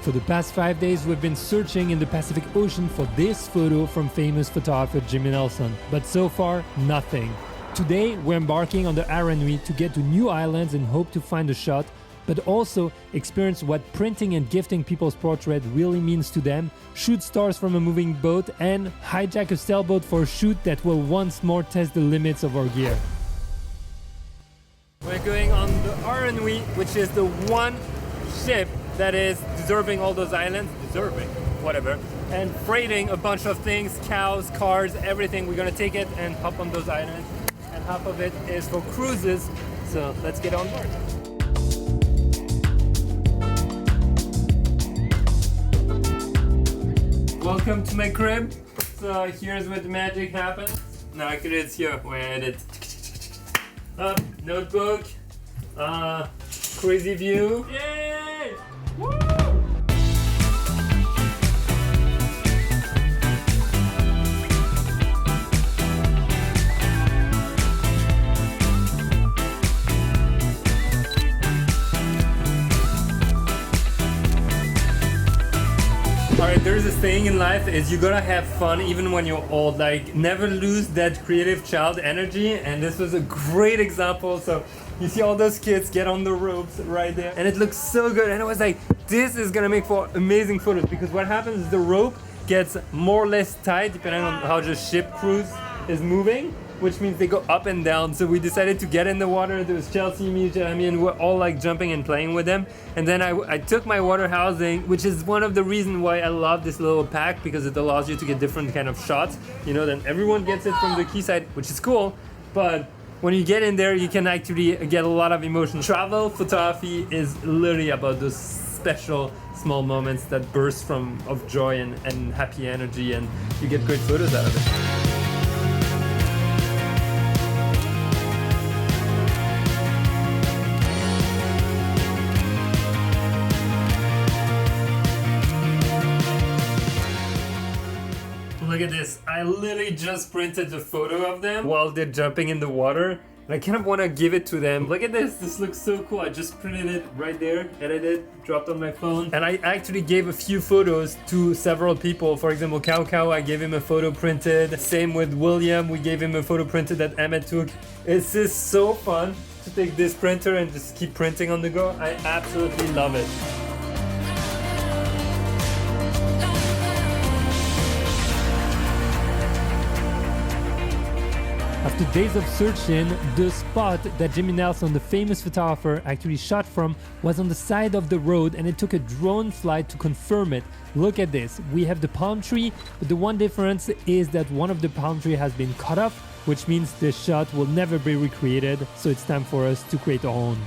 For the past 5 days, we've been searching in the Pacific Ocean for this photo from famous photographer Jimmy Nelson, but so far, nothing. Today, we're embarking on the Aranui to get to new islands and hope to find a shot, but also experience what printing and gifting people's portrait really means to them, shoot stars from a moving boat, and hijack a sailboat for a shoot that will once more test the limits of our gear. We're going on the Aranui, which is the one ship that is deserving all those islands, whatever, and freighting a bunch of things, cows, cars, everything. We're gonna take it and hop on those islands, and half of it is for cruises, so let's get on board. Welcome to my crib. So here's where the magic happens. Now actually it's here where I edit. Notebook, crazy view. Yay! Woo! Alright, there's this thing in life is you gotta have fun even when you're old. Like, never lose that creative child energy, and this was a great example. So you see all those kids get on the ropes right there, and it looks so good, and I was like, this is gonna make for amazing photos, because what happens is the rope gets more or less tight depending on how the ship cruise is moving, which means they go up and down. So we decided to get in the water. There was Chelsea, me, Jeremy, and we're all like jumping and playing with them. And then I took my water housing, which is one of the reasons why I love this little pack, because it allows you to get different kind of shots. You know, then everyone gets it from the quayside, which is cool. But when you get in there, you can actually get a lot of emotion. Travel photography is literally about those special small moments that burst of joy and happy energy, and you get great photos out of it. Look at this, I literally just printed the photo of them while they're jumping in the water. And I kind of want to give it to them. Look at this looks so cool. I just printed it right there, edited, dropped on my phone. And I actually gave a few photos to several people. For example, Cow, I gave him a photo printed. Same with William, we gave him a photo printed that Emmett took. It's just so fun to take this printer and just keep printing on the go. I absolutely love it. After days of searching, the spot that Jimmy Nelson, the famous photographer, actually shot from was on the side of the road, and it took a drone flight to confirm it. Look at this. We have the palm tree, but the one difference is that one of the palm tree has been cut off, which means the shot will never be recreated, so it's time for us to create our own.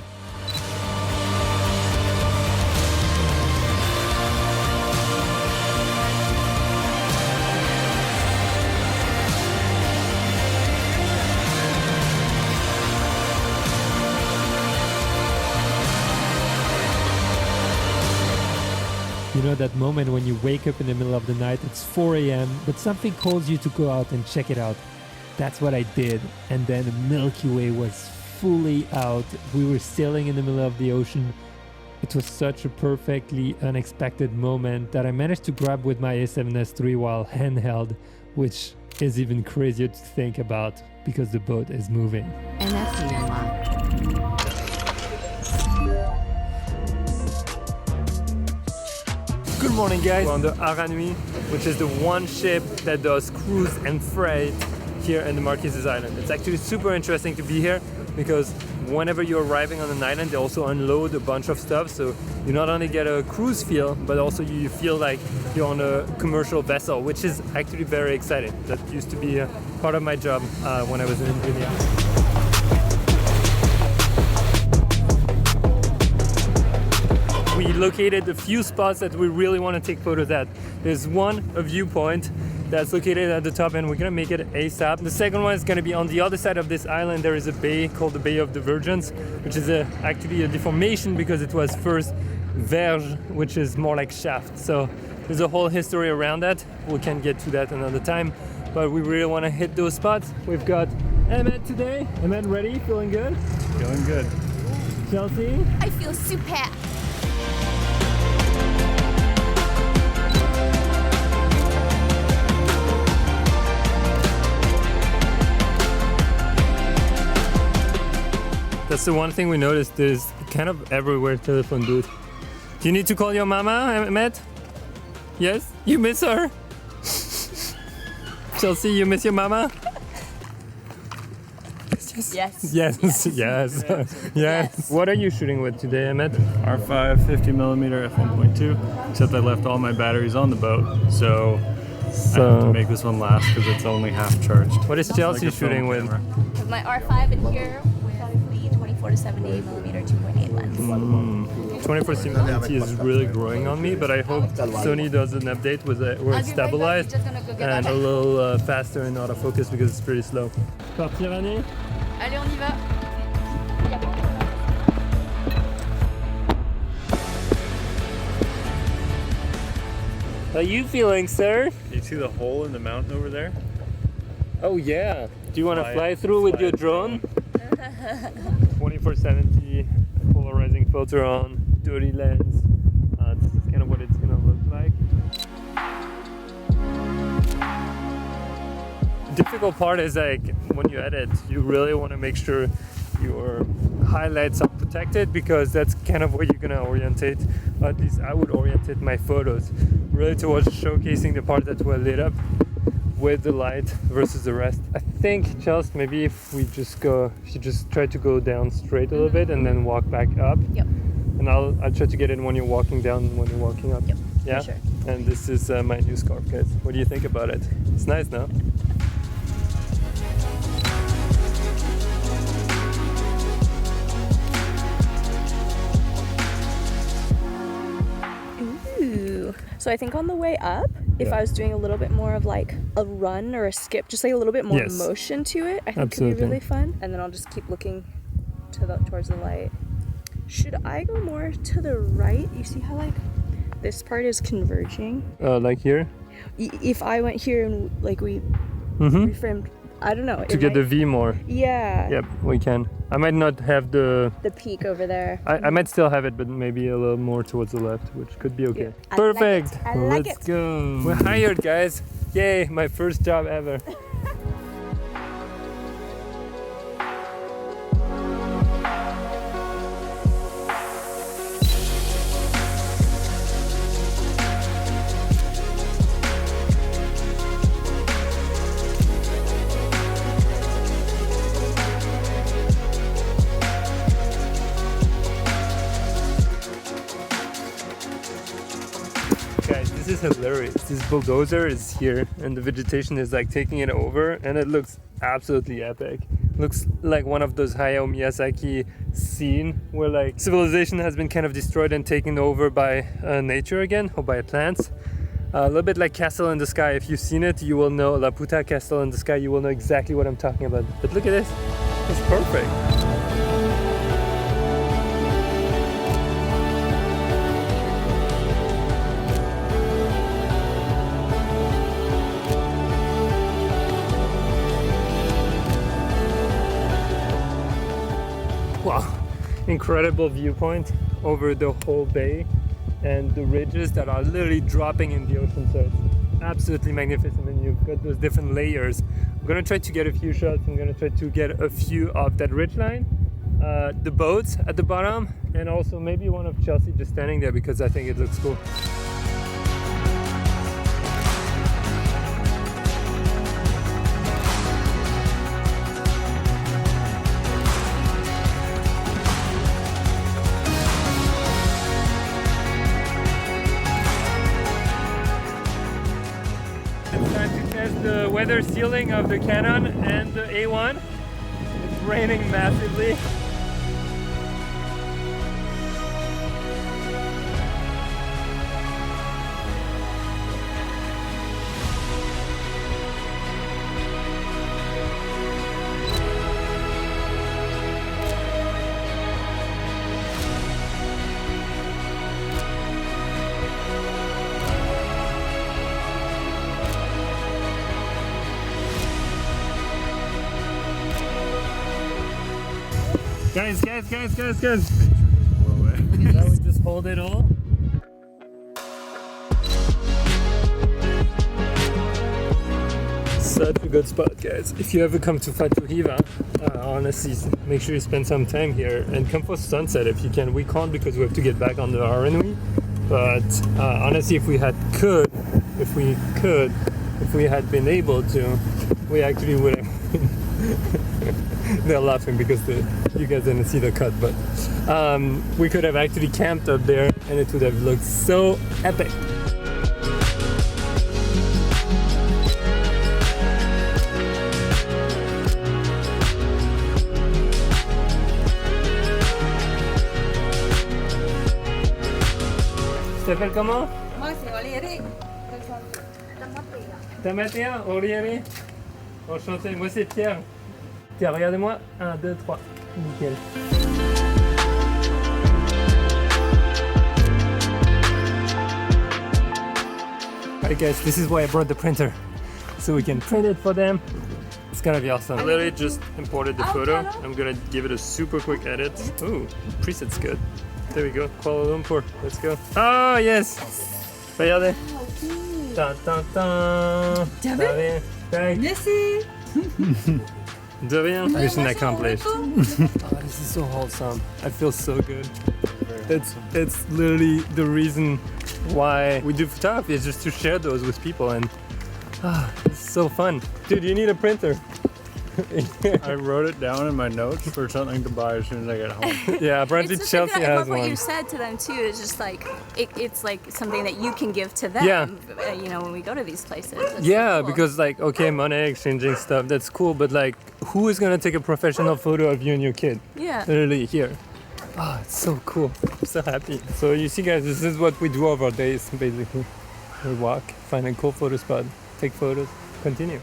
You know that moment when you wake up in the middle of the night, it's 4 a.m., but something calls you to go out and check it out. That's what I did, and then the Milky Way was fully out. We were sailing in the middle of the ocean. It was such a perfectly unexpected moment that I managed to grab with my A7S III while handheld, which is even crazier to think about because the boat is moving. And that's the unlock. Good morning, guys. We're on the Aranui, which is the one ship that does cruise and freight here in the Marquesas Island. It's actually super interesting to be here because whenever you're arriving on an island, they also unload a bunch of stuff. So you not only get a cruise feel, but also you feel like you're on a commercial vessel, which is actually very exciting. That used to be a part of my job when I was an engineer. We located a few spots that we really want to take photos at. There's one, a viewpoint, that's located at the top, and we're gonna make it ASAP. The second one is gonna be on the other side of this island. There is a bay called the Bay of the Virgins, which is actually a deformation because it was first verge, which is more like shaft. So there's a whole history around that. We can get to that another time, but we really want to hit those spots. We've got Emmett today. Emmett, ready? Feeling good? Feeling good. Chelsea? I feel super. That's the one thing we noticed. There's kind of everywhere telephone booth. Do you need to call your mama, Matt? Yes? You miss her? Chelsea, you miss your mama? Yes. What are you shooting with today, Emmett? R5 50mm f1.2, except I left all my batteries on the boat, so I have to make this one last because it's only half charged. What is Chelsea shooting with? With my R5 in here with the 24 to 70mm 2.8 lens. 24-70 is really growing on me, but I hope Sony does an update with it where it's stabilized and a little faster in autofocus because it's pretty slow. Parti, Aranui? Allez, on y va. How are you feeling, sir? Do you see the hole in the mountain over there? Oh yeah. Do you want to fly through with your drone? 24-70 polarizing filter on, dirty lens. This is kind of what it's gonna look like. The difficult part is like when you edit, you really want to make sure your highlights are protected because that's kind of where you're gonna orientate. At least I would orientate my photos really towards showcasing the part that were lit up with the light versus the rest. I think, Chelsea, maybe if we just try to go down straight a little bit and then walk back up. Yep. And I'll try to get it when you're walking down and when you're walking up. Yep. Yeah. For sure. And this is my new scarf, guys. What do you think about it? It's nice, no? So I think on the way up, if I was doing a little bit more of like a run or a skip, just like a little bit more motion to it, I think could be really fun. And then I'll just keep looking towards the light. Should I go more to the right? You see how like this part is converging? Like here? If I went here and like we reframed, I don't know. To get the V more. Yeah. Yep, we can. I might not have the peak over there. I might still have it, but maybe a little more towards the left, which could be okay. Yeah. Perfect. I like Let's go. We're hired, guys. Yay, my first job ever. This is hilarious. This bulldozer is here and the vegetation is like taking it over and it looks absolutely epic. Looks like one of those Hayao Miyazaki scene where like civilization has been kind of destroyed and taken over by nature again or by plants. A little bit like Castle in the Sky. If you've seen it, you will know La Puta Castle in the Sky. You will know exactly what I'm talking about. But look at this. It's perfect. Wow, incredible viewpoint over the whole bay and the ridges that are literally dropping in the ocean, so it's absolutely magnificent and you've got those different layers. I'm gonna try to get a few shots. I'm gonna try to get a few of that ridgeline, the boats at the bottom, and also maybe one of Chelsea just standing there because I think it looks cool. The weather sealing of the Canon and the A1. It's raining massively. Guys. Now we just hold it all. such a good spot, guys. If you ever come to Fatu Hiva, honestly, make sure you spend some time here and come for sunset if you can. We can't because we have to get back on the Aranui. But honestly, if we had been able to, we actually would have. They're laughing because you guys didn't see the cut, but we could have actually camped up there and it would have looked so epic. Tu t'appelles comment? Moi, c'est Olivier. Tamatea, Olivier. Enchanté, moi c'est Pierre. Tiens, regardez-moi. 1, 2, 3. Nickel. Alright guys, this is why I brought the printer. So we can print it for them. It's gonna be awesome. I literally just imported the photo. I'm gonna give it a super quick edit. Ooh, preset's good. There we go. Kuala Lumpur. Let's go. Oh yes! Regardez. Tan, tan, tan. T'as vu? Merci. De rien. Mission accomplished. Oh, this is so wholesome. I feel so good. It's literally the reason why we do photography, is just to share those with people, and it's so fun. Dude, you need a printer. I wrote it down in my notes for something to buy as soon as I get home. Yeah, apparently Chelsea has what one. you said to them too is just like it's like something that you can give to them. Yeah. You know, when we go to these places. It's Yeah, so cool. because like, okay, money exchanging stuff, that's cool, but like, who is gonna take a professional photo of you and your kid? Yeah. Literally here. Oh, it's so cool. I'm so happy. So you see guys, this is what we do over our days, basically. We walk, find a cool photo spot, take photos, continue.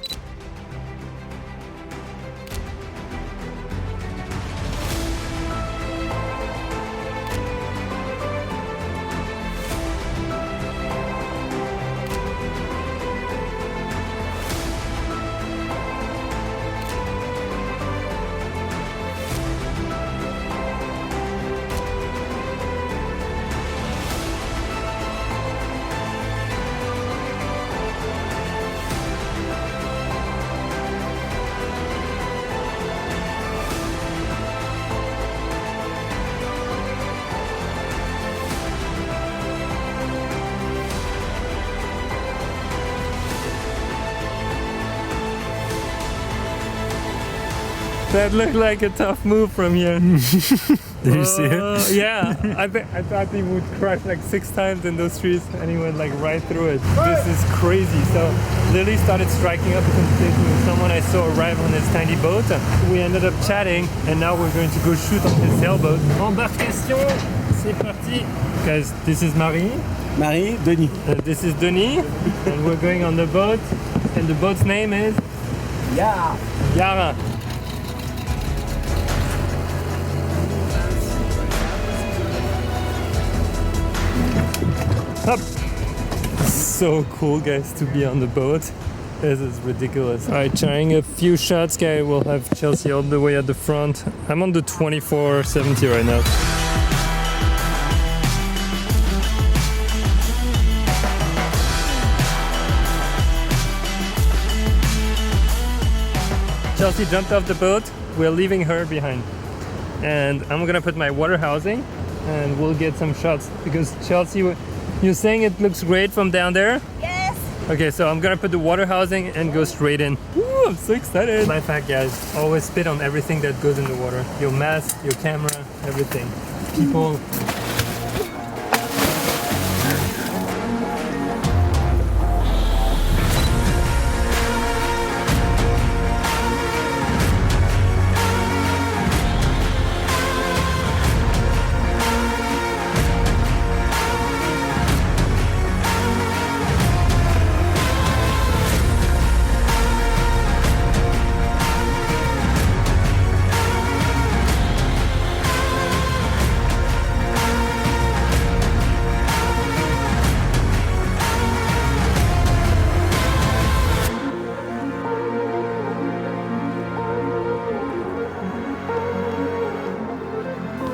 That looked like a tough move from here. Did you see it? Yeah, I thought he would crash like 6 times in those trees and he went like right through it. This is crazy. So Lily started striking up a conversation with someone I saw arrive on his tiny boat. We ended up chatting and now we're going to go shoot on his sailboat. Embarcation, c'est parti. Guys, this is Marie. Marie, Denis. This is Denis and we're going on the boat and the boat's name is? Yeah. Yara. Up. So cool guys to be on the boat. This is ridiculous. Alright, trying a few shots, guy. We'll have Chelsea all the way at the front. I'm on the 2470 right now. Chelsea jumped off the boat. We're leaving her behind. And I'm gonna put my water housing and we'll get some shots because Chelsea, you're saying it looks great from down there? Yes. Okay, so I'm gonna put the water housing and go straight in. Woo, I'm so excited. Life hack, guys, always spit on everything that goes in the water. Your mask, your camera, everything. People.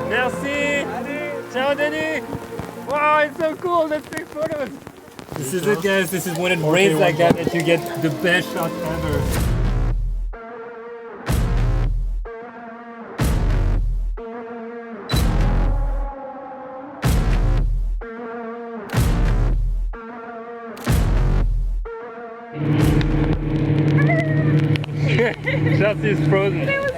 Merci. Ciao, Denis. Wow, it's so cool. Let's take photos. This is it, guys. This is when it rains like that you get the best shot ever. Chelsea is frozen.